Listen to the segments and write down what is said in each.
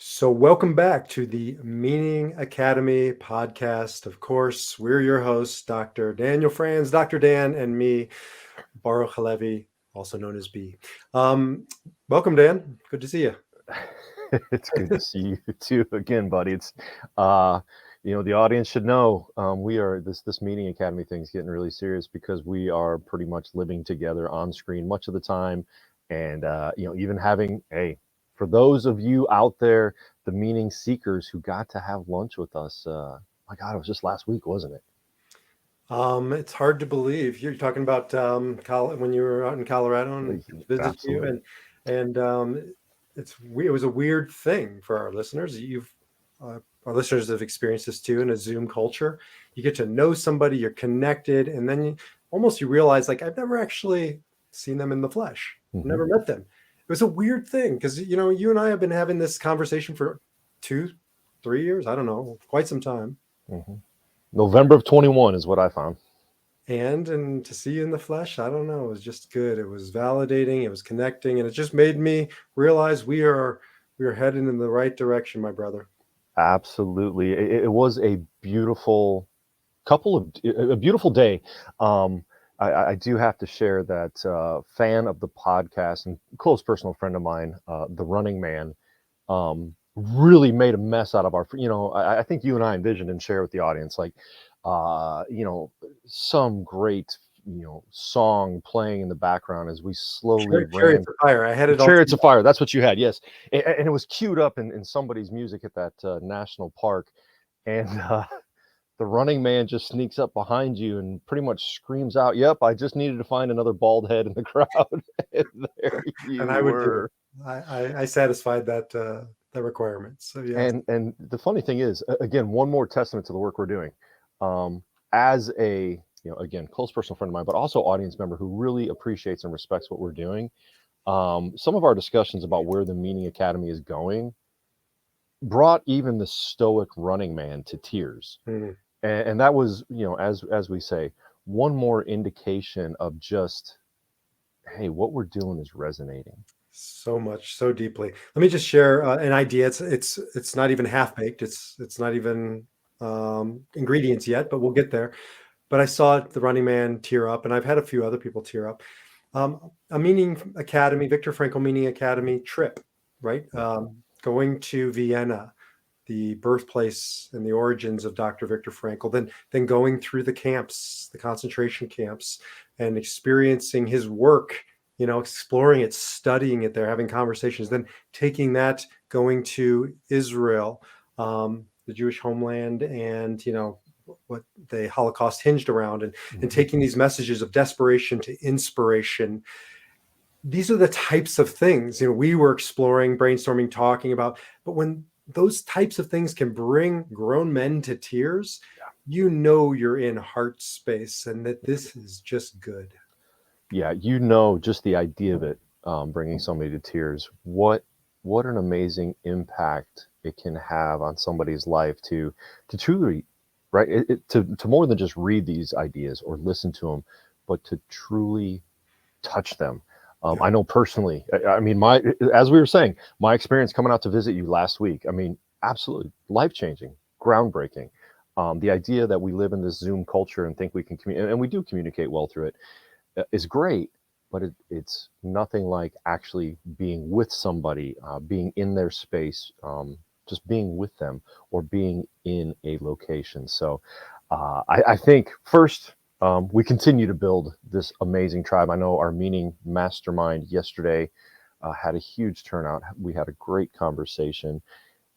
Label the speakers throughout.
Speaker 1: So, welcome back to the Meaning Academy podcast. Of course, we're your hosts, Dr. Daniel Franz, Dr. Dan, and me, Baruch Halevi, also known as B. Welcome, Dan. Good to see you.
Speaker 2: It's good to see you too again, buddy. The audience should know we are this Meeting Academy thing is getting really serious because we are pretty much living together on screen much of the time, and even having for those of you out there, the meaning seekers who got to have lunch with us. My God, it was just last week, wasn't it?
Speaker 1: It's hard to believe you're talking about when you were out in Colorado and visit you,
Speaker 2: Absolutely.
Speaker 1: and it was a weird thing for our listeners. Our listeners have experienced this too in a Zoom culture. You get to know somebody, you're connected, and then you realize, like, I've never actually seen them in the flesh. I've
Speaker 2: Hmm.
Speaker 1: never met them. It was a weird thing because you and I have been having this conversation for 2, 3 years. I don't know, quite some time.
Speaker 2: Hmm. November of 21 is what I found.
Speaker 1: And to see you in the flesh, I don't know, it was just good. It was validating, it was connecting, and it just made me realize we are heading in the right direction, my brother.
Speaker 2: Absolutely, it was a beautiful a beautiful day. Um, I do have to share that fan of the podcast and close personal friend of mine, the Running Man, really made a mess out of our. I think you and I envisioned and share with the audience like, uh, you know, some great song playing in the background as we slowly
Speaker 1: Chariots
Speaker 2: ran.
Speaker 1: of Fire. I had it all
Speaker 2: Chariots
Speaker 1: teed
Speaker 2: of Fire. That's what you had, yes, and it was queued up in somebody's music at that national park, and the Running Man just sneaks up behind you and pretty much screams out, "Yep, I just needed to find another bald head in the crowd." And there
Speaker 1: and
Speaker 2: you
Speaker 1: I would do it.
Speaker 2: were.
Speaker 1: I satisfied that requirement. So yes.
Speaker 2: And the funny thing is, again, one more testament to the work we're doing. As a again, close personal friend of mine, but also audience member who really appreciates and respects what we're doing. Some of our discussions about where the Meaning Academy is going brought even the stoic Running Man to tears.
Speaker 1: Mm.
Speaker 2: And that was, as we say, one more indication of just, hey, what we're doing is resonating.
Speaker 1: So much, so deeply. Let me just share an idea. It's not even half baked. It's not even ingredients yet, but we'll get there. But I saw the Running Man tear up, and I've had a few other people tear up. A Meaning Academy, Viktor Frankl Meaning Academy trip, right? Going to Vienna, the birthplace and the origins of Dr. Viktor Frankl, then going through the camps, the concentration camps, and experiencing his work, exploring it, studying it there, having conversations, then taking that, going to Israel, the Jewish homeland, and what the Holocaust hinged around, and
Speaker 2: Mm-hmm.
Speaker 1: taking these messages of desperation to inspiration. These are the types of things we were exploring, brainstorming, talking about. But when those types of things can bring grown men to tears, you're in heart space, and that this is just good.
Speaker 2: Yeah, just the idea of it, bringing somebody to tears. What an amazing impact it can have on somebody's life to truly, right? To more than just read these ideas or listen to them, but to truly touch them.
Speaker 1: Yeah.
Speaker 2: I know personally. I mean, my as we were saying, my experience coming out to visit you last week. I mean, absolutely life changing, groundbreaking. The idea that we live in this Zoom culture and think we can communicate, and we do communicate well through it, is great. But it's nothing like actually being with somebody, being in their space, just being with them, or being in a location. So, I think first we continue to build this amazing tribe. I know our meeting mastermind yesterday had a huge turnout. We had a great conversation,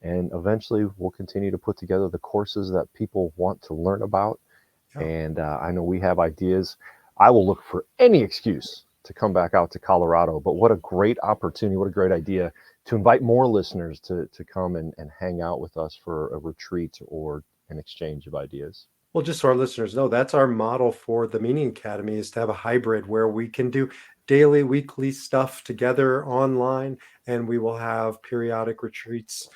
Speaker 2: and eventually we'll continue to put together the courses that people want to learn about.
Speaker 1: Yeah.
Speaker 2: And I know we have ideas. I will look for any excuse to come back out to Colorado. But what a great opportunity! What a great idea to invite more listeners to come and hang out with us for a retreat or an exchange of ideas.
Speaker 1: Well, just so our listeners know, that's our model for the Meaning Academy, is to have a hybrid where we can do daily, weekly stuff together online, and we will have periodic retreats,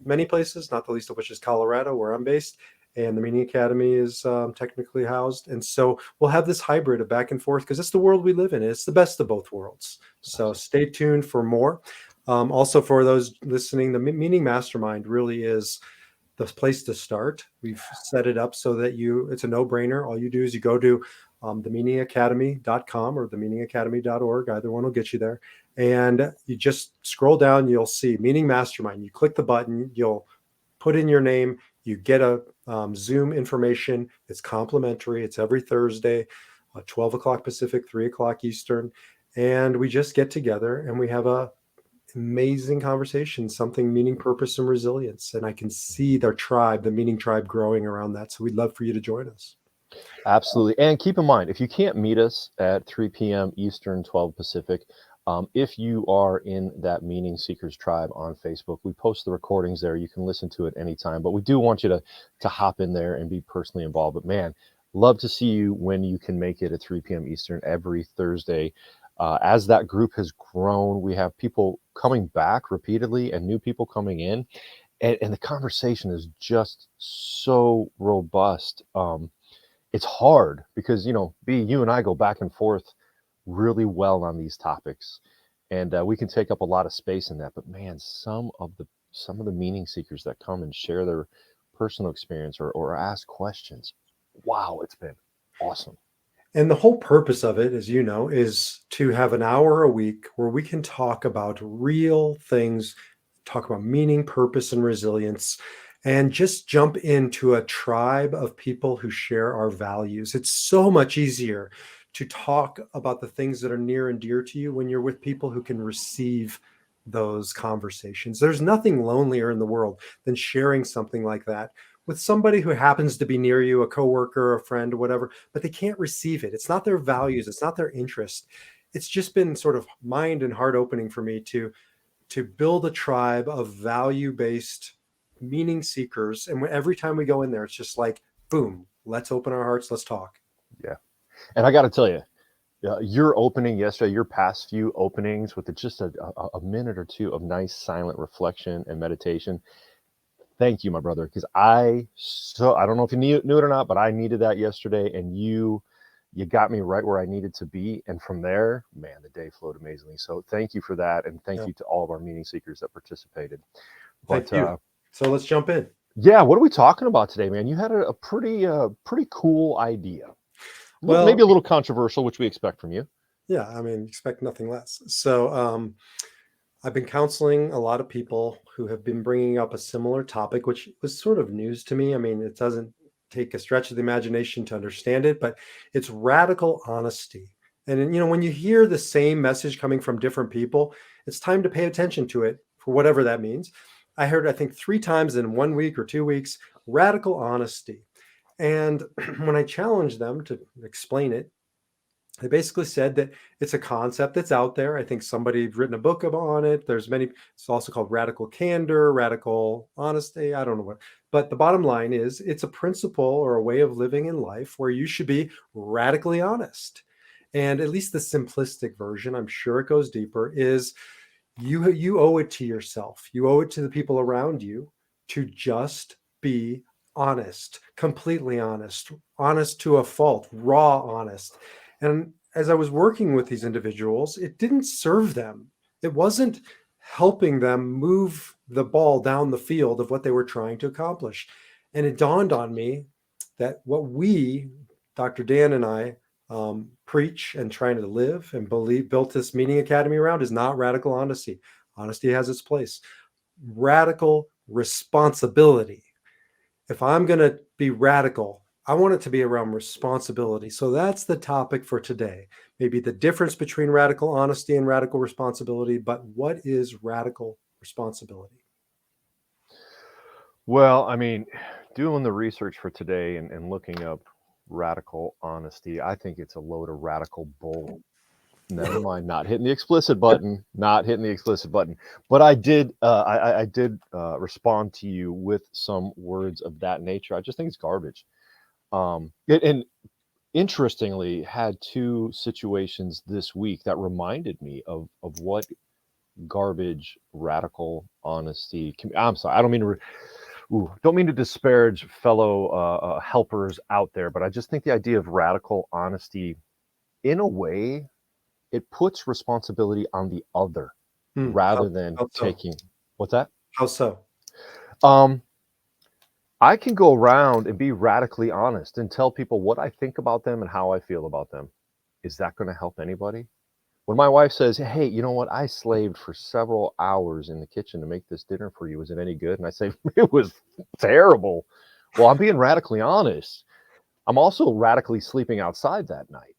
Speaker 1: many places, not the least of which is Colorado, where I'm based, and the Meaning Academy is technically housed. And so we'll have this hybrid of back and forth because it's the world we live in. It's the best of both worlds. So stay tuned for more. Also, for those listening, the Meaning Mastermind really is the place to start. We've set it up so that it's a no-brainer. All you do is you go to themeaningacademy.com or themeaningacademy.org. Either one will get you there. And you just scroll down, you'll see Meaning Mastermind. You click the button, you'll put in your name, you get a Zoom information. It's complimentary. It's every Thursday, 12 o'clock Pacific, 3 o'clock Eastern. And we just get together and we have a amazing conversation, something meaning, purpose, and resilience. And I can see their tribe, the Meaning Tribe, growing around that. So we'd love for you to join us.
Speaker 2: Absolutely. And keep in mind, if you can't meet us at 3 p.m. Eastern, 12 Pacific, if you are in that Meaning Seekers tribe on Facebook, we post the recordings there. You can listen to it anytime. But we do want you to hop in there and be personally involved. But man, love to see you when you can make it at 3 p.m. Eastern every Thursday. As that group has grown, we have people coming back repeatedly and new people coming in. And the conversation is just so robust. It's hard because, you and I go back and forth really well on these topics, and we can take up a lot of space in that. But man, some of the meaning seekers that come and share their personal experience or ask questions, wow, it's been awesome.
Speaker 1: And the whole purpose of it, as you know, is to have an hour a week where we can talk about real things, talk about meaning, purpose, and resilience, and just jump into a tribe of people who share our values. It's so much easier to talk about the things that are near and dear to you when you're with people who can receive those conversations. There's nothing lonelier in the world than sharing something like that with somebody who happens to be near you, a coworker, a friend, or whatever, but they can't receive it. It's not their values. It's not their interest. It's just been sort of mind and heart opening for me to build a tribe of value-based meaning seekers. And every time we go in there, it's just like, boom, let's open our hearts. Let's talk.
Speaker 2: Yeah. And I got to tell you, your opening yesterday, your past few openings with just a minute or two of nice silent reflection and meditation. Thank you, my brother, because I don't know if you knew it or not, but I needed that yesterday, and you got me right where I needed to be. And from there, man, the day flowed amazingly. So thank you for that, and thank you to all of our meaning seekers that participated. But
Speaker 1: Thank you. So let's jump in.
Speaker 2: Yeah, what are we talking about today, man? You had a pretty cool idea.
Speaker 1: Well,
Speaker 2: maybe a little controversial, which we expect from you.
Speaker 1: Yeah, I mean, expect nothing less. So I've been counseling a lot of people who have been bringing up a similar topic, which was sort of news to me. I mean, it doesn't take a stretch of the imagination to understand it, but it's radical honesty. And when you hear the same message coming from different people, it's time to pay attention to it for whatever that means. I heard, I think, 3 times in 1 week or 2 weeks, radical honesty. And when I challenged them to explain it, they basically said that it's a concept that's out there. I think somebody's written a book on it. There's many. It's also called radical candor, radical honesty. I don't know what. But the bottom line is it's a principle or a way of living in life where you should be radically honest. And at least the simplistic version, I'm sure it goes deeper, is you owe it to yourself. You owe it to the people around you to just be honest, completely honest, honest to a fault, raw honest. And as I was working with these individuals, it didn't serve them. It wasn't helping them move the ball down the field of what they were trying to accomplish. And it dawned on me that what we, Dr. Dan and I, preach and trying to live and believe, built this Meaning Academy around is not radical honesty. Honesty has its place. Radical responsibility. If I'm going to be radical, I want it to be around responsibility. So that's the topic for today. Maybe the difference between radical honesty and radical responsibility, but what is radical responsibility?
Speaker 2: Well, I mean, doing the research for today and looking up radical honesty, I think it's a load of radical bull. Never mind, not hitting the explicit button, But I did, I did respond to you with some words of that nature. I just think it's garbage. And interestingly, had 2 situations this week that reminded me of what garbage radical honesty can be. I'm sorry, I don't mean to. Don't mean to disparage fellow helpers out there, but I just think the idea of radical honesty, in a way, it puts responsibility on the other. rather than
Speaker 1: How so?
Speaker 2: taking what's that?
Speaker 1: How so?
Speaker 2: Um, I can go around and be radically honest and tell people what I think about them and how I feel about them. Is that going to help anybody? When my wife says, "Hey, you know what? I slaved for several hours in the kitchen to make this dinner for you. Was it any good?" And I say, "It was terrible." Well, I'm being radically honest. I'm also radically sleeping outside that night.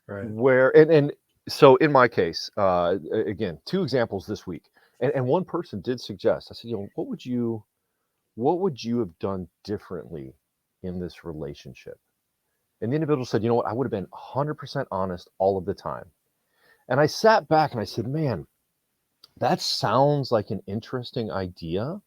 Speaker 1: Right.
Speaker 2: Where and so in my case, again, two examples this week, and one person did suggest. I said, what would you have done differently in this relationship? And the individual said, you know what, I would have been 100% honest all of the time. And I sat back and I said, man, that sounds like an interesting idea,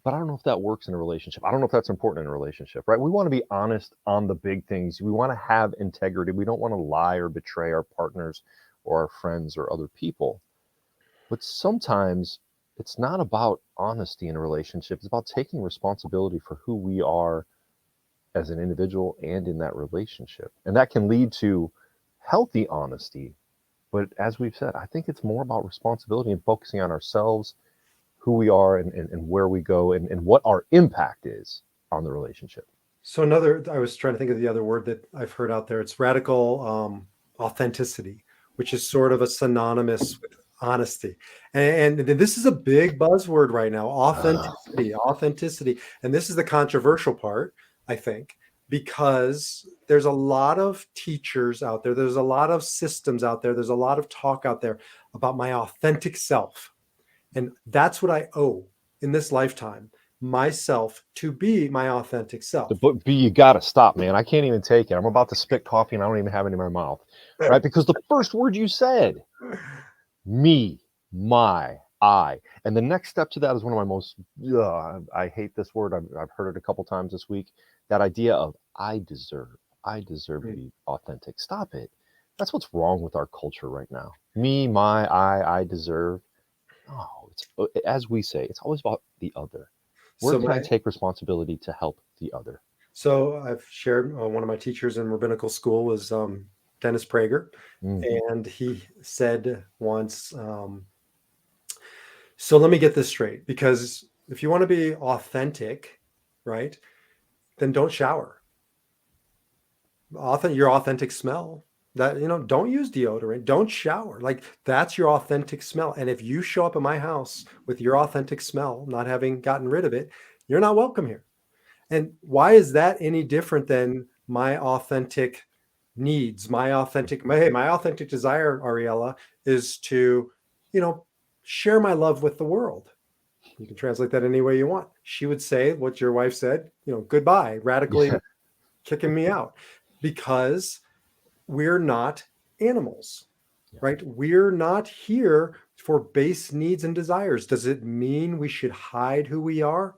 Speaker 2: but I don't know if that works in a relationship. I don't know if that's important in a relationship, right? We want to be honest on the big things. We want to have integrity. We don't want to lie or betray our partners or our friends or other people. But sometimes it's not about honesty in a relationship. It's about taking responsibility for who we are as an individual and in that relationship. And that can lead to healthy honesty. But as we've said, I think it's more about responsibility and focusing on ourselves, who we are, and where we go, and what our impact is on the relationship.
Speaker 1: So another, I was trying to think of the other word that I've heard out there. It's radical authenticity, which is sort of a synonymous with honesty. And this is a big buzzword right now, authenticity. And this is the controversial part, I think, because there's a lot of teachers out there. There's a lot of systems out there. There's a lot of talk out there about my authentic self. And that's what I owe in this lifetime, myself, to be my authentic self.
Speaker 2: But B, you got to stop, man. I can't even take it. I'm about to spit coffee and I don't even have it in my mouth, right? Because the first word you said, me, my, I. And the next step to that is one of my most, I hate this word. I've heard it a couple times this week. That idea of I deserve to be authentic. Stop it. That's what's wrong with our culture right now. Me, my, I deserve. No, it's, as we say, it's always about the other. Where
Speaker 1: So
Speaker 2: can I take responsibility to help the other?
Speaker 1: So I've shared one of my teachers in rabbinical school was Dennis Prager,
Speaker 2: Mm.
Speaker 1: and he said once, so let me get this straight, because if you want to be authentic, right, then don't shower. Your authentic smell. That, don't use deodorant, don't shower. Like, that's your authentic smell. And if you show up at my house with your authentic smell, not having gotten rid of it, you're not welcome here. And why is that any different than my authentic needs, my authentic desire, Ariella, is to, share my love with the world. You can translate that any way you want. She would say what your wife said, goodbye, radically kicking me out, because we're not animals, right? We're not here for base needs and desires. Does it mean we should hide who we are?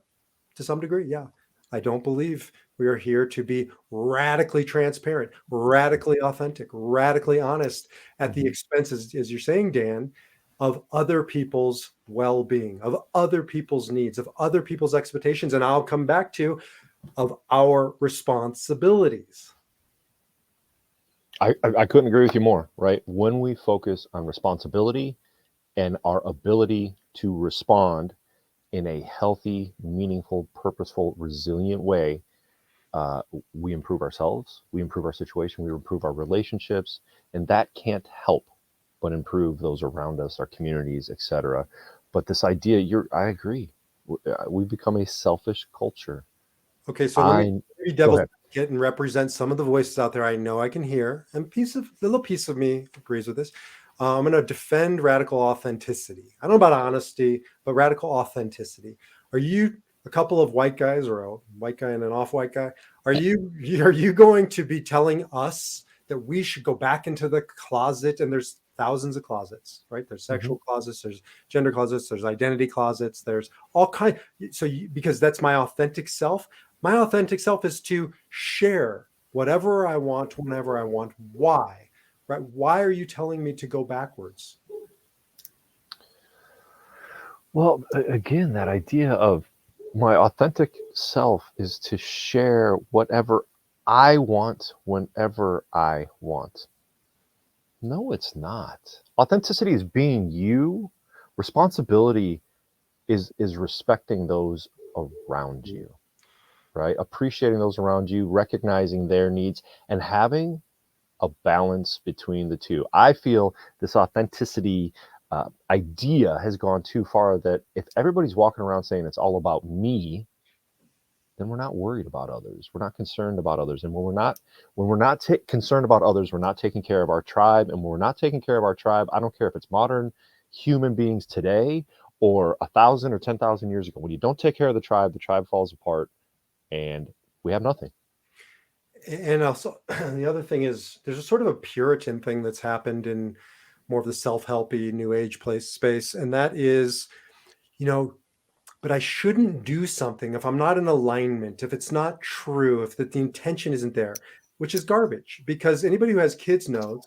Speaker 1: To some degree, yeah. I don't believe we are here to be radically transparent, radically authentic, radically honest at the expense, as you're saying, Dan, of other people's well-being, of other people's needs, of other people's expectations. And I'll come back to of our responsibilities.
Speaker 2: I couldn't agree with you more, right? When we focus on responsibility and our ability to respond in a healthy, meaningful, purposeful, resilient way, we improve ourselves, we improve our situation, we improve our relationships, and that can't help but improve those around us, our communities, etc. But this idea, I agree. We've become a selfish culture.
Speaker 1: Okay, so let me be
Speaker 2: Go
Speaker 1: devil's
Speaker 2: ahead.
Speaker 1: advocate and represent some of the voices out there I know I can hear, and little piece of me agrees with this. I'm going to defend radical authenticity. I don't know about honesty, but radical authenticity. Are you a couple of white guys, or a white guy and an off-white guy? Are you going to be telling us that we should go back into the closet? And there's thousands of closets, right? There's sexual closets, there's gender closets, there's identity closets, there's all kind. Because that's my authentic self. My authentic self is to share whatever I want, whenever I want. Why? Right? Why are you telling me to go backwards?
Speaker 2: Well, again, that idea of my authentic self is to share whatever I want whenever I want. No, it's not. Authenticity is being you. Responsibility is respecting those around you, right? Appreciating those around you, recognizing their needs, and having a balance between the two. I feel this authenticity idea has gone too far, that if everybody's walking around saying it's all about me, then we're not worried about others. We're not concerned about others. And when we're not concerned about others, we're not taking care of our tribe. And when we're not taking care of our tribe, I don't care if it's modern human beings today or 1,000 or 10,000 years ago. When you don't take care of the tribe falls apart, and we have nothing.
Speaker 1: And also, the other thing is there's a sort of a Puritan thing that's happened in more of the self-helpy new age place space. And that is, you know, but I shouldn't do something if I'm not in alignment, if it's not true, if the intention isn't there, which is garbage. Because anybody who has kids knows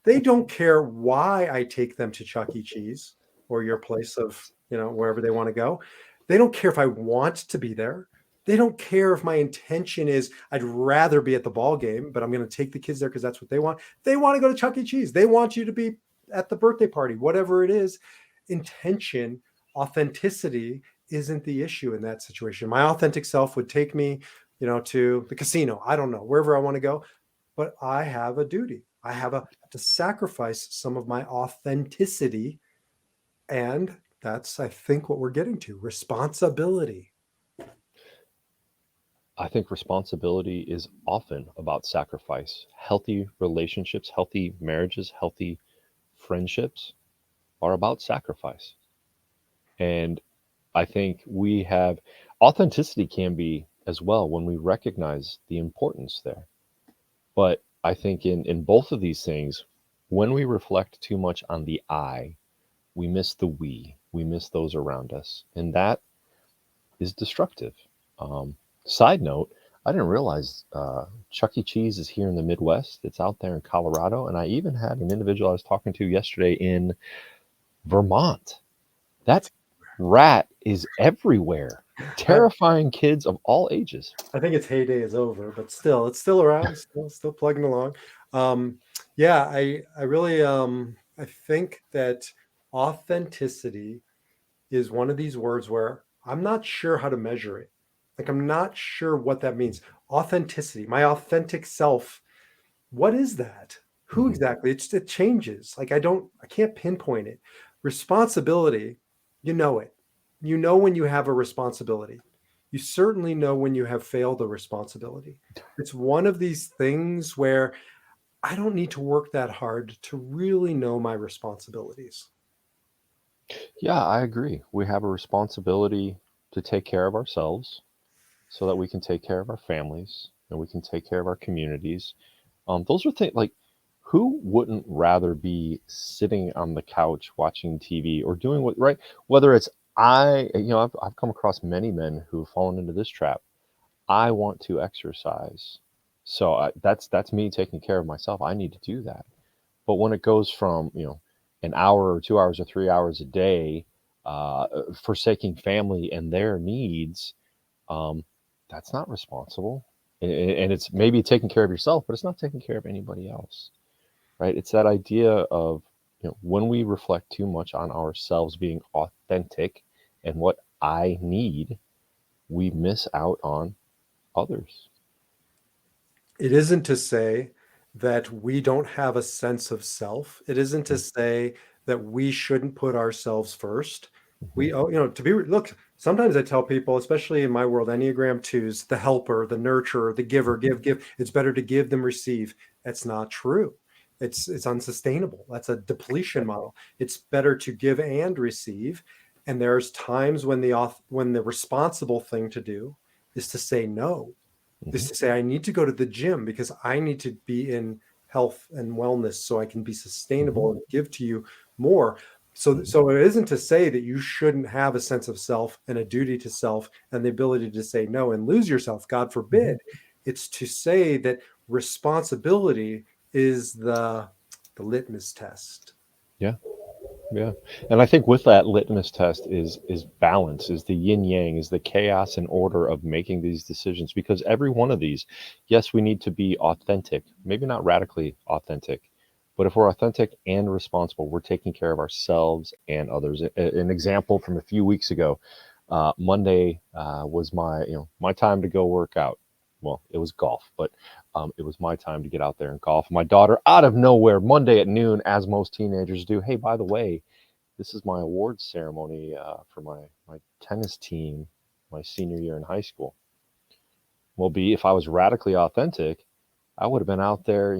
Speaker 1: they don't care why I take them to Chuck E. Cheese or your place of, wherever they want to go. They don't care if I want to be there. They don't care if my intention is I'd rather be at the ball game, but I'm going to take the kids there because that's what they want. They want to go to Chuck E. Cheese. They want you to be at the birthday party, whatever it is. Intention, authenticity isn't the issue in that situation. My authentic self would take me, to the casino. I don't know, wherever I want to go, but I have a duty. I have to sacrifice some of my authenticity. And that's, I think, what we're getting to, responsibility.
Speaker 2: I think responsibility is often about sacrifice. Healthy relationships, healthy marriages, healthy friendships are about sacrifice. And I think we have authenticity can be as well when we recognize the importance there. But I think in both of these things, when we reflect too much on the I, we miss the we miss those around us. And that is destructive. Side note, I didn't realize Chuck E. Cheese is here in the Midwest. It's out there in Colorado. And I even had an individual I was talking to yesterday in Vermont. That rat is everywhere, terrifying kids of all ages.
Speaker 1: I think its heyday is over, but still, it's still around, still plugging along. Yeah, I really, I think that authenticity is one of these words where I'm not sure how to measure it. Like, I'm not sure what that means. Authenticity, my authentic self. What is that? Who exactly? It changes. Like, I can't pinpoint it. Responsibility, you know it. You know when you have a responsibility. You certainly know when you have failed a responsibility. It's one of these things where I don't need to work that hard to really know my responsibilities.
Speaker 2: Yeah, I agree. We have a responsibility to take care of ourselves so that we can take care of our families and we can take care of our communities. Those are things like, who wouldn't rather be sitting on the couch watching TV or doing what, right? Whether it's I've come across many men who've fallen into this trap. I want to exercise. So that's me taking care of myself. I need to do that. But when it goes from, an hour or 2 hours or 3 hours a day, forsaking family and their needs, that's not responsible. And it's maybe taking care of yourself, but it's not taking care of anybody else, right? It's that idea of, when we reflect too much on ourselves being authentic and what I need, we miss out on others.
Speaker 1: It isn't to say that we don't have a sense of self. It isn't to say that we shouldn't put ourselves first. We, look, sometimes I tell people, especially in my world, Enneagram 2s, the helper, the nurturer, the giver, give. It's better to give than receive. That's not true. It's unsustainable. That's a depletion model. It's better to give and receive. And there's times when the responsible thing to do is to say no, is to say I need to go to the gym because I need to be in health and wellness so I can be sustainable and give to you more. So it isn't to say that you shouldn't have a sense of self and a duty to self and the ability to say no and lose yourself, God forbid. It's to say that responsibility is the litmus test.
Speaker 2: Yeah. Yeah. And I think with that litmus test is balance, is the yin yang, is the chaos and order of making these decisions. Because every one of these, yes, we need to be authentic, maybe not radically authentic, But if we're authentic and responsible, we're taking care of ourselves and others. An example from a few weeks ago, Monday was my time to go work out. Well, it was golf, but it was my time to get out there and golf. My daughter, out of nowhere, Monday at noon, as most teenagers do, hey, by the way, this is my awards ceremony for my tennis team, my senior year in high school. Well, if I was radically authentic, I would have been out there,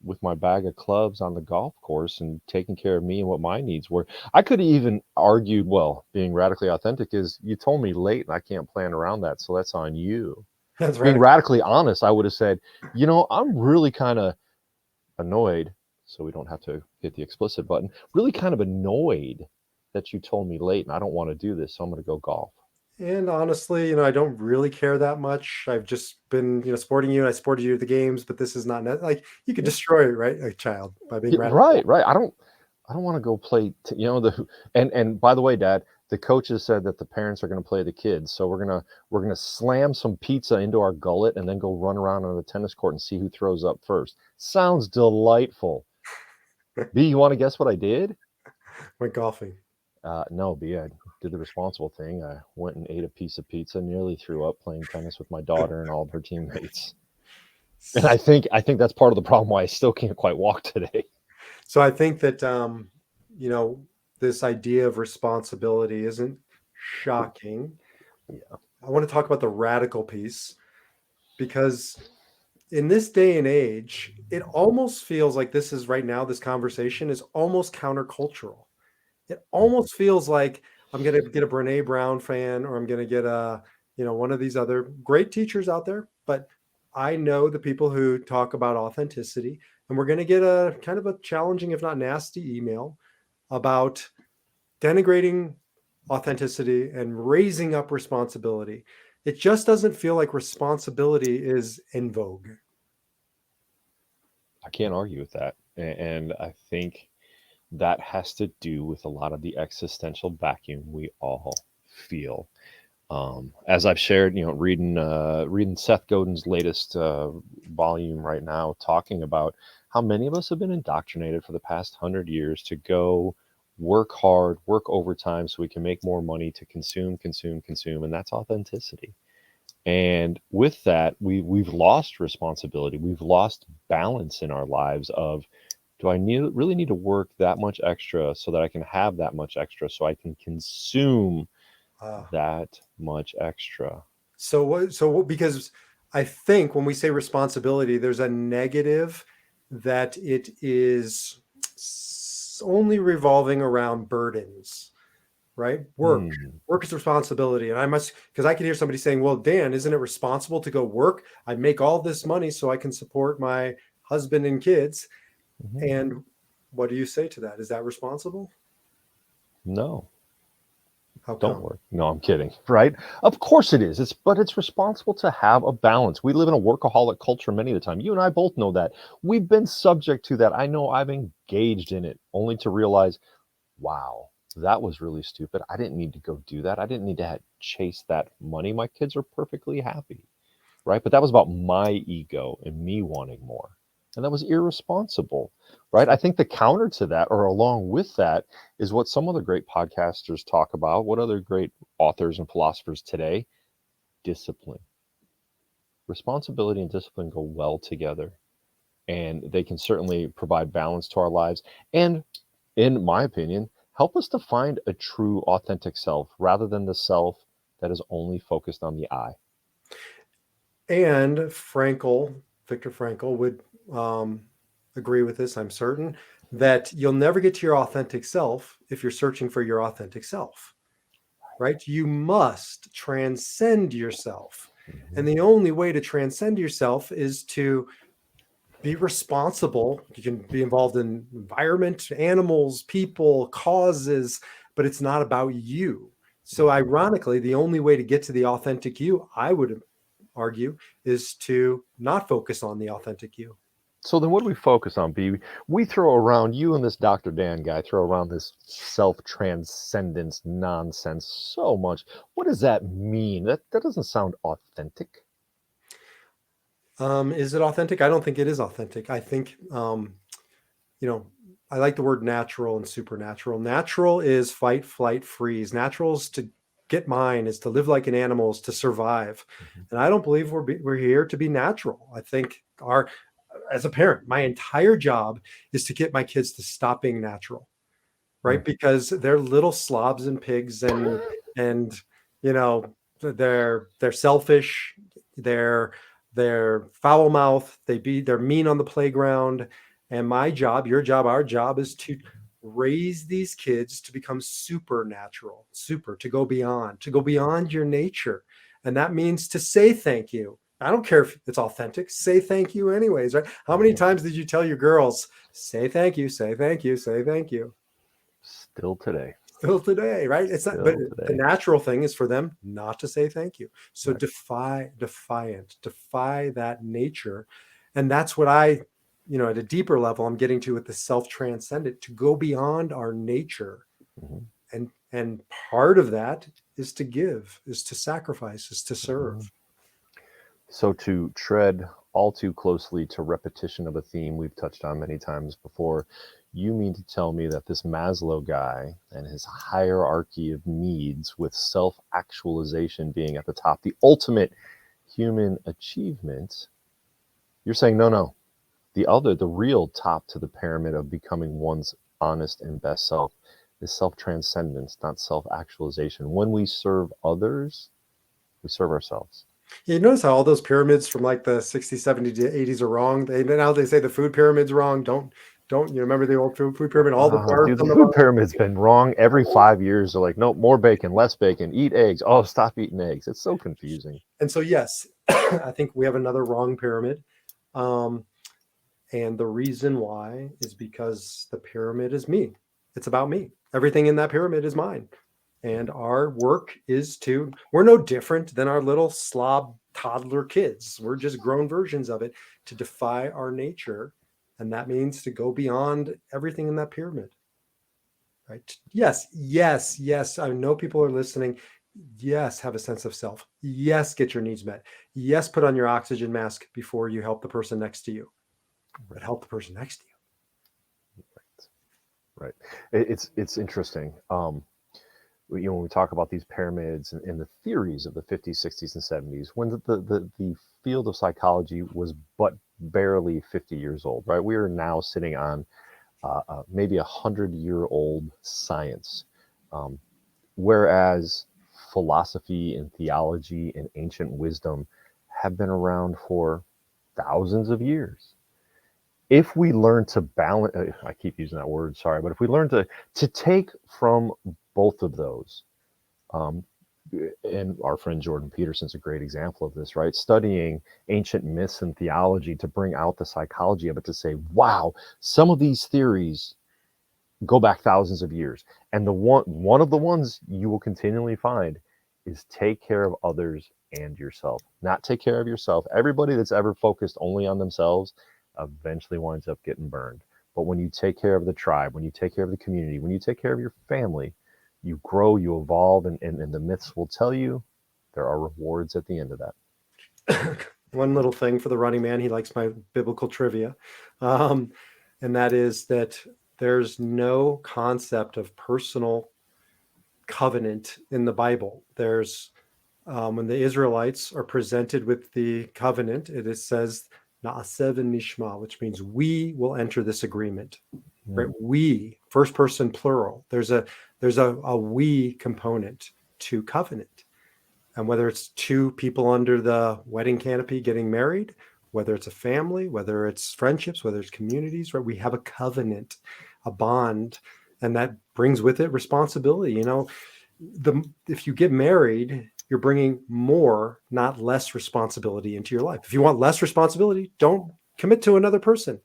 Speaker 2: with my bag of clubs on the golf course and taking care of me and what my needs were. I could have even argued, well, being radically authentic is you told me late and I can't plan around that, so that's on you.
Speaker 1: That's
Speaker 2: Being
Speaker 1: right.
Speaker 2: radically honest, I would have said, I'm really kind of annoyed, so we don't have to hit the explicit button, really kind of annoyed that you told me late and I don't want to do this, so I'm going to go golf.
Speaker 1: And honestly, I don't really care that much. I've just been, supporting you, and I supported you at the games, but this is not like you could destroy, right, a child by being radical.
Speaker 2: Right. I don't want to go play. And by the way, Dad, the coaches said that the parents are going to play the kids, so we're gonna slam some pizza into our gullet and then go run around on the tennis court and see who throws up first. Sounds delightful. B, you want to guess what I did?
Speaker 1: Went golfing.
Speaker 2: No, B, I did the responsible thing. I went and ate a piece of pizza, nearly threw up playing tennis with my daughter and all of her teammates. And I think that's part of the problem why I still can't quite walk today.
Speaker 1: So I think that this idea of responsibility isn't shocking.
Speaker 2: Yeah.
Speaker 1: I want to talk about the radical piece because in this day and age, it almost feels like this conversation is almost countercultural. It almost feels like I'm going to get a Brene Brown fan, or I'm going to get one of these other great teachers out there. But I know the people who talk about authenticity, and we're going to get a kind of a challenging, if not nasty, email about denigrating authenticity and raising up responsibility. It just doesn't feel like responsibility is in vogue.
Speaker 2: I can't argue with that. And I think that has to do with a lot of the existential vacuum we all feel. As I've shared, reading Seth Godin's latest volume right now, talking about how many of us have been indoctrinated for the past 100 years to go work hard, work overtime so we can make more money to consume, and that's authenticity. And with that, we've lost responsibility. We've lost balance in our lives of, do I really need to work that much extra so that I can have that much extra so I can consume that much extra?
Speaker 1: Because I think when we say responsibility, there's a negative that it is only revolving around burdens, right? Work is responsibility. And because I can hear somebody saying, well, Dan, isn't it responsible to go work? I make all this money so I can support my husband and kids.
Speaker 2: Mm-hmm.
Speaker 1: And what do you say to that? Is that responsible?
Speaker 2: No.
Speaker 1: How come?
Speaker 2: Don't work. No, I'm kidding. Right? Of course it is. But it's responsible to have a balance. We live in a workaholic culture many of the time. You and I both know that. We've been subject to that. I know I've engaged in it only to realize, wow, that was really stupid. I didn't need to go do that. I didn't need to chase that money. My kids are perfectly happy. Right? But that was about my ego and me wanting more. And that was irresponsible, right? I think the counter to that, or along with that, is what some other great podcasters talk about, what other great authors and philosophers today: discipline. Responsibility and discipline go well together, and they can certainly provide balance to our lives. And in my opinion, help us to find a true, authentic self rather than the self that is only focused on the I.
Speaker 1: And Viktor Frankl would agree with this, I'm certain, that you'll never get to your authentic self if you're searching for your authentic self, right? You must transcend yourself.
Speaker 2: Mm-hmm.
Speaker 1: And the only way to transcend yourself is to be responsible. You can be involved in environment, animals, people, causes, but it's not about you. So ironically, the only way to get to the authentic you, I would argue, is to not focus on the authentic you.
Speaker 2: So then what do we focus on, B? We throw around, you and this Dr. Dan guy throw around this self-transcendence nonsense so much. What does that mean? That doesn't sound authentic.
Speaker 1: Is it authentic? I don't think it is authentic. I think, I like the word natural and supernatural. Natural is fight, flight, freeze. Natural is to get mine, is to live like an animal, is to survive. And I don't believe we're here to be natural. I think as a parent, my entire job is to get my kids to stop being natural, right? Because they're little slobs and pigs, and they're selfish, they're foul mouth, they're mean on the playground. And my job, your job, our job is to raise these kids to become supernatural, to go beyond your nature. And that means to say thank you. I don't care if it's authentic, say thank you anyways, right? How many times did you tell your girls, say thank you, say thank you, say thank you?
Speaker 2: Still today.
Speaker 1: Still today, right? It's not, but the natural thing is for them not to say thank you. So defy that nature. And that's what at a deeper level, I'm getting to with the self-transcendent, to go beyond our nature. And part of that is to give, is to sacrifice, is to serve.
Speaker 2: So to tread all too closely to repetition of a theme we've touched on many times before, you mean to tell me that this Maslow guy and his hierarchy of needs, with self-actualization being at the top, the ultimate human achievement, you're saying, no, the real top to the pyramid of becoming one's honest and best self is self-transcendence, not self-actualization. When we serve others, we serve ourselves.
Speaker 1: You notice how all those pyramids from like the 60s, 70s to 80s are wrong? Now they say the food pyramid's wrong. Don't you remember the old food pyramid? All the
Speaker 2: the food pyramid's been wrong every 5 years. They're like, nope, more bacon, less bacon, eat eggs. Oh, stop eating eggs. It's so confusing.
Speaker 1: And so, yes, I think we have another wrong pyramid. And the reason why is because the pyramid is me. It's about me. Everything in that pyramid is mine. And our work is we're no different than our little slob toddler kids. We're just grown versions of it, to defy our nature. And that means to go beyond everything in that pyramid. Right? Yes. I know people are listening. Yes, have a sense of self. Yes, get your needs met. Yes, put on your oxygen mask before you help the person next to you. But help the person next to you.
Speaker 2: Right. It's interesting. When we talk about these pyramids and the theories of the 50s, 60s, and 70s, when the field of psychology was but barely 50 years old, right? We are now sitting on maybe 100-year-old science, whereas philosophy and theology and ancient wisdom have been around for thousands of years. If we learn to balance, I keep using that word, sorry, but if we learn to take from both of those, and our friend Jordan Peterson's a great example of this, right? Studying ancient myths and theology to bring out the psychology of it, to say, wow, some of these theories go back thousands of years. And one of the ones you will continually find is take care of others and yourself. Not take care of yourself. Everybody that's ever focused only on themselves eventually winds up getting burned. But when you take care of the tribe, when you take care of the community, when you take care of your family, you grow, you evolve, and the myths will tell you there are rewards at the end of that.
Speaker 1: One little thing for the running man, he likes my biblical trivia. And that is that there's no concept of personal covenant in the Bible. There's when the Israelites are presented with the covenant, it says Na'aseh v'nishma, which means we will enter this agreement. Right? We, first person plural. There's a we component to covenant. And whether it's two people under the wedding canopy getting married, whether it's a family, whether it's friendships, whether it's communities, right? We have a covenant, a bond, and that brings with it responsibility. If you get married, you're bringing more, not less responsibility into your life. If you want less responsibility, don't commit to another person.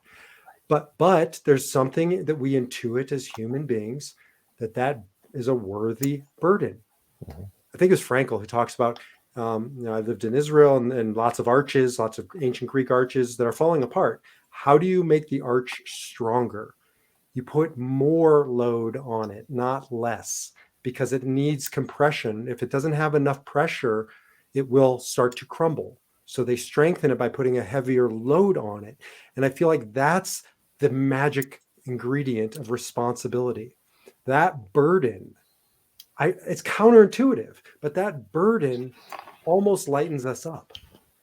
Speaker 1: But there's something that we intuit as human beings that is a worthy burden. Mm-hmm. I think it's Frankl who talks about, I lived in Israel and lots of arches, lots of ancient Greek arches that are falling apart. How do you make the arch stronger? You put more load on it, not less, because it needs compression. If it doesn't have enough pressure, it will start to crumble. So they strengthen it by putting a heavier load on it. And I feel like that's the magic ingredient of responsibility. That burden, it's counterintuitive, but that burden almost lightens us up,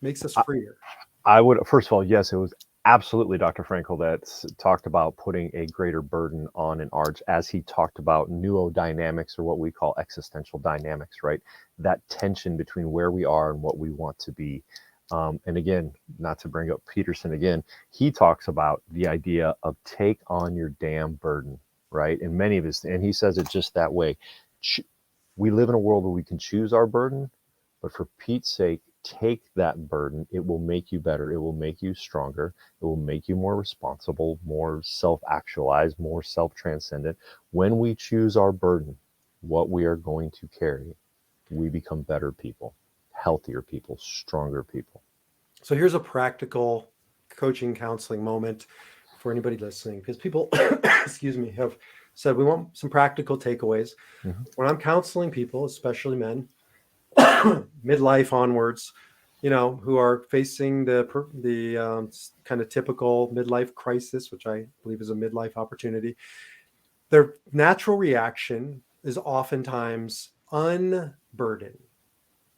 Speaker 1: makes us freer.
Speaker 2: I would, first of all, yes, it was absolutely Dr. Frankel that talked about putting a greater burden on an arch as he talked about neodynamics, or what we call existential dynamics, right? That tension between where we are and what we want to be. And again, not to bring up Peterson again, he talks about the idea of take on your damn burden, right? And many of his, and he says it just that way. We live in a world where we can choose our burden, but for Pete's sake, take that burden. It will make you better. It will make you stronger. It will make you more responsible, more self-actualized, more self-transcendent. When we choose our burden, what we are going to carry, we become better people, healthier people, stronger people.
Speaker 1: So here's a practical coaching counseling moment for anybody listening, because people, excuse me, have said we want some practical takeaways.
Speaker 2: Mhm.
Speaker 1: When I'm counseling people, especially men, midlife onwards, who are facing the kind of typical midlife crisis, which I believe is a midlife opportunity, their natural reaction is oftentimes unburden.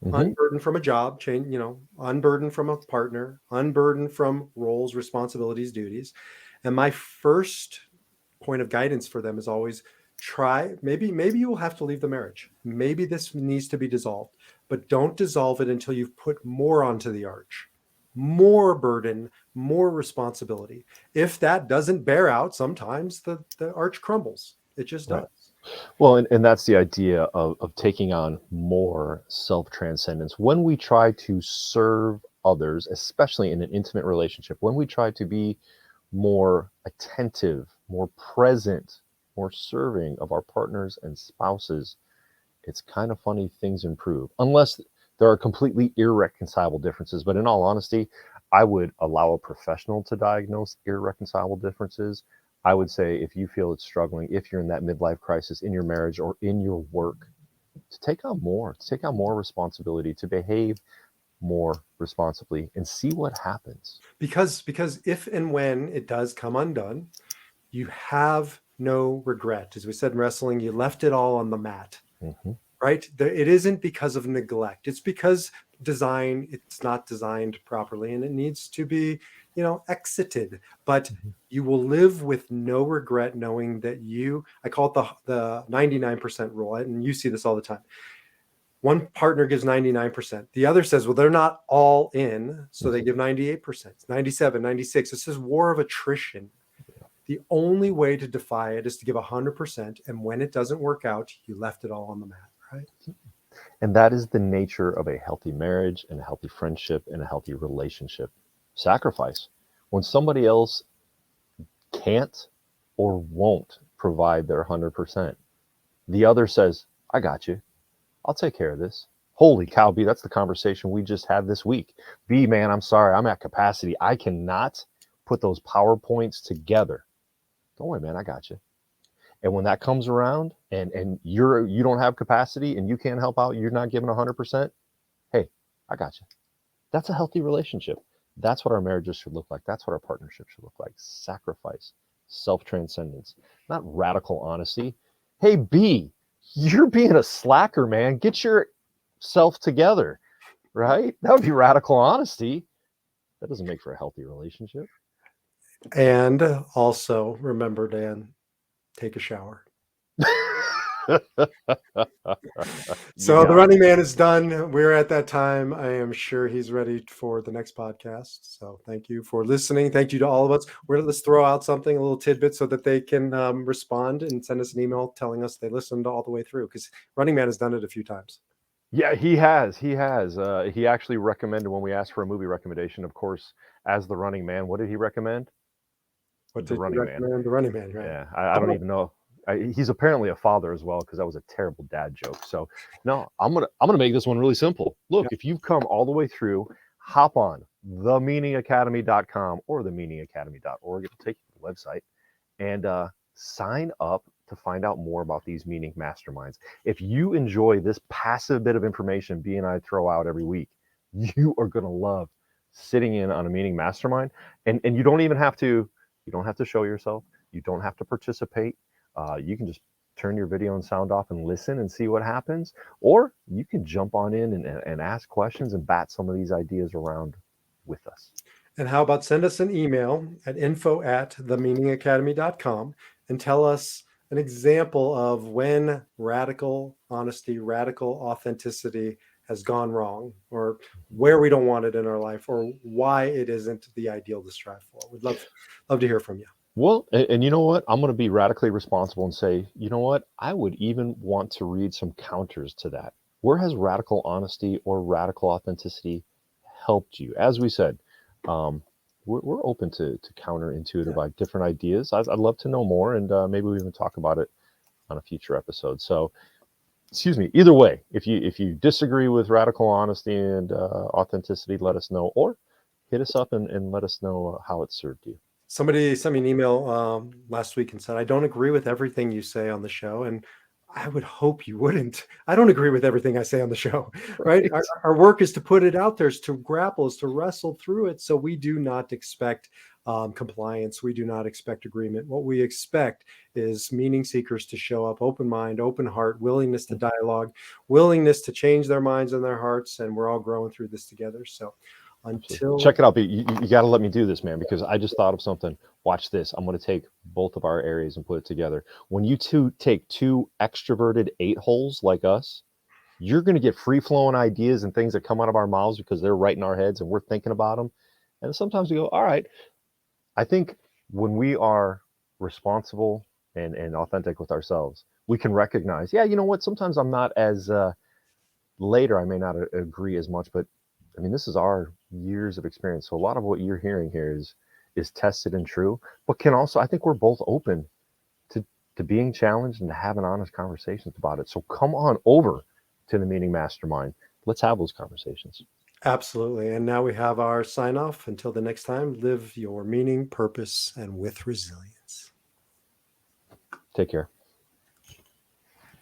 Speaker 1: Unburdened from a job change, unburdened from a partner, unburdened from roles, responsibilities, duties. And my first point of guidance for them is always try, maybe you will have to leave the marriage. Maybe this needs to be dissolved, but don't dissolve it until you've put more onto the arch, more burden, more responsibility. If that doesn't bear out, sometimes the arch crumbles. It just does.
Speaker 2: Well, and that's the idea of taking on more self-transcendence. When we try to serve others, especially in an intimate relationship, when we try to be more attentive, more present, more serving of our partners and spouses, it's kind of funny, things improve. Unless there are completely irreconcilable differences. But in all honesty, I would allow a professional to diagnose irreconcilable differences. I would say if you feel it's struggling, if you're in that midlife crisis in your marriage or in your work, to take on more responsibility, to behave more responsibly and see what happens.
Speaker 1: Because if and when it does come undone, you have no regret. As we said in wrestling, you left it all on the mat.
Speaker 2: Mm-hmm.
Speaker 1: Right? It isn't because of neglect. It's because it's not designed properly and it needs to be, exited. But you will live with no regret knowing that I call it the 99% rule. And you see this all the time. One partner gives 99%. The other says, well, they're not all in. So they give 98%, 97, 96. It's this war of attrition. The only way to defy it is to give 100%. And when it doesn't work out, you left it all on the mat. Right.
Speaker 2: And that is the nature of a healthy marriage and a healthy friendship and a healthy relationship. Sacrifice. When somebody else can't or won't provide their 100%, the other says, I got you. I'll take care of this. Holy cow, B, that's the conversation we just had this week. B, man, I'm sorry, I'm at capacity. I cannot put those PowerPoints together. Don't worry, man, I got you. And when that comes around and you don't have capacity and you can't help out, you're not giving 100%, hey, I got you. That's a healthy relationship. That's what our marriages should look like. That's what our partnership should look like. Sacrifice, self-transcendence, not radical honesty. Hey, B, you're being a slacker, man. Get yourself together, right? That would be radical honesty. That doesn't make for a healthy relationship.
Speaker 1: And also remember, Dan, take a shower. So the running man is done. We're at that time. I am sure he's ready for the next podcast. So thank you for listening. Thank you to all of us. Let's throw out something, a little tidbit, so that they can respond and send us an email telling us they listened all the way through, because Running Man has done it a few times.
Speaker 2: Yeah, he has. He actually recommended, when we asked for a movie recommendation, of course, as the Running Man, what did he recommend?
Speaker 1: What did you recommend? The Running Man, right?
Speaker 2: Yeah, I don't even know. He's apparently a father as well, because that was a terrible dad joke. So no, I'm gonna make this one really simple. Look, if you've come all the way through, hop on themeaningacademy.com or themeaningacademy.org. It'll take you to the website and sign up to find out more about these meaning masterminds. If you enjoy this passive bit of information B and I throw out every week, you are gonna love sitting in on a meaning mastermind. And you don't have to show yourself. You don't have to participate. You can just turn your video and sound off and listen and see what happens. Or you can jump on in and ask questions and bat some of these ideas around with us.
Speaker 1: And how about send us an email at info@themeaningacademy.com and tell us an example of when radical honesty, radical authenticity has gone wrong, or where we don't want it in our life, or why it isn't the ideal to strive for. We'd love to hear from you.
Speaker 2: Well, and you know what? I'm going to be radically responsible and say, you know what? I would even want to read some counters to that. Where has radical honesty or radical authenticity helped you? As we said, we're open to counterintuitive, like different ideas. I'd love to know more, and maybe we even talk about it on a future episode. So, excuse me. Either way, if you disagree with radical honesty and authenticity, let us know, or hit us up and let us know how it served you.
Speaker 1: Somebody sent me an email last week and said, I don't agree with everything you say on the show. And I would hope you wouldn't. I don't agree with everything I say on the show, right? Our work is to put it out there, is to grapple, is to wrestle through it. So we do not expect compliance. We do not expect agreement. What we expect is meaning seekers to show up, open mind, open heart, willingness to dialogue, willingness to change their minds and their hearts. And we're all growing through this together. So until
Speaker 2: check it out, you got to let me do this, man, because I just thought of something. Watch this. I'm going to take both of our areas and put it together. When you take two extroverted 8-holes like us, you're going to get free flowing ideas and things that come out of our mouths because they're right in our heads and we're thinking about them. And sometimes we go, all right. I think when we are responsible and authentic with ourselves, we can recognize, yeah, you know what? Sometimes I'm not as later. I may not agree as much, but I mean, this is our years of experience. So a lot of what you're hearing here is tested and true, but can also, I think we're both open to being challenged and to having honest conversations about it. So come on over to the Meaning Mastermind. Let's have those conversations.
Speaker 1: Absolutely. And now we have our sign off. Until the next time, live your meaning, purpose, and with resilience.
Speaker 2: Take care.